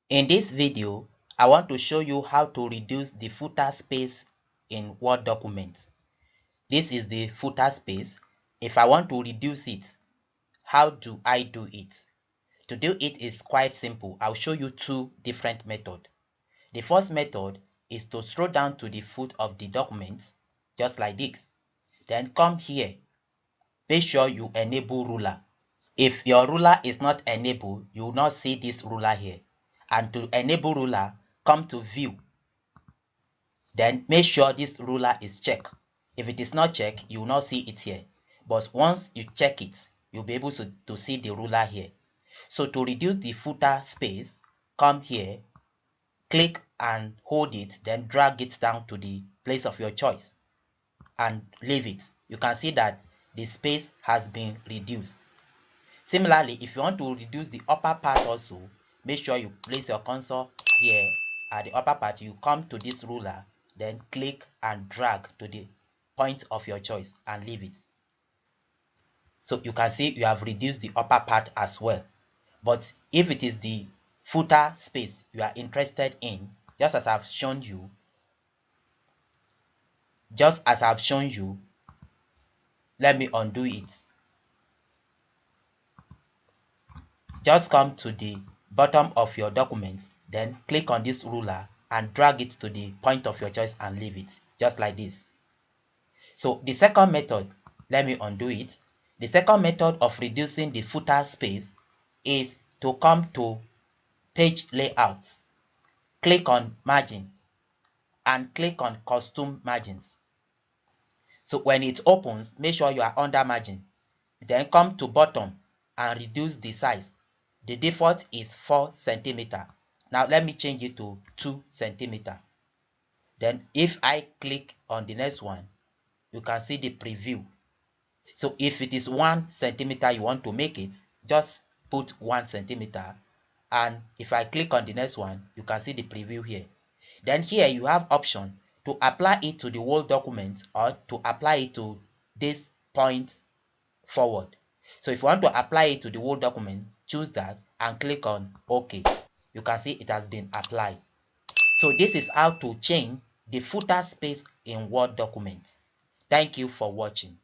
In this video, I want to show you how to reduce the footer space in Word documents. This is the footer space. If I want to reduce it, how do I do it? To do it is quite simple. I'll show you two different methods. The first method is to scroll down to the foot of the document, just like this. Then come here. Make sure you enable ruler. If your ruler is not enabled, you will not see this ruler here. And to enable ruler, come to view. Then make sure this ruler is checked. If it is not checked, you will not see it here. But once you check it, you'll be able to see the ruler here. So to reduce the footer space, come here, click and hold it, then drag it down to the place of your choice and leave it. You can see that the space has been reduced. Similarly, if you want to reduce the upper part also, make sure you place your cursor here at the upper part. You come to this ruler, then click and drag to the point of your choice and leave it. So you can see you have reduced the upper part as well. But if it is the footer space you are interested in, just as I've shown you, let me undo it. Just come to the bottom of your document, then click on this ruler and drag it to the point of your choice and leave it, just like this. So the second method, let me undo it. The second method of reducing the footer space is to come to page layouts, click on margins, and click on custom margins. So when it opens, make sure you are under margin. Then come to bottom and reduce the size. The default is 4 centimeter. Now let me change it to 2 centimeter. Then if I click on the next one, you can see the preview. So if it is 1 centimeter you want to make it, just put 1 centimeter. And if I click on the next one, you can see the preview here. Then here you have option to apply it to the whole document or to apply it to this point forward. So if you want to apply it to the whole document, choose that and click on OK. You can see it has been applied. So this is how to change the footer space in Word documents. Thank you for watching.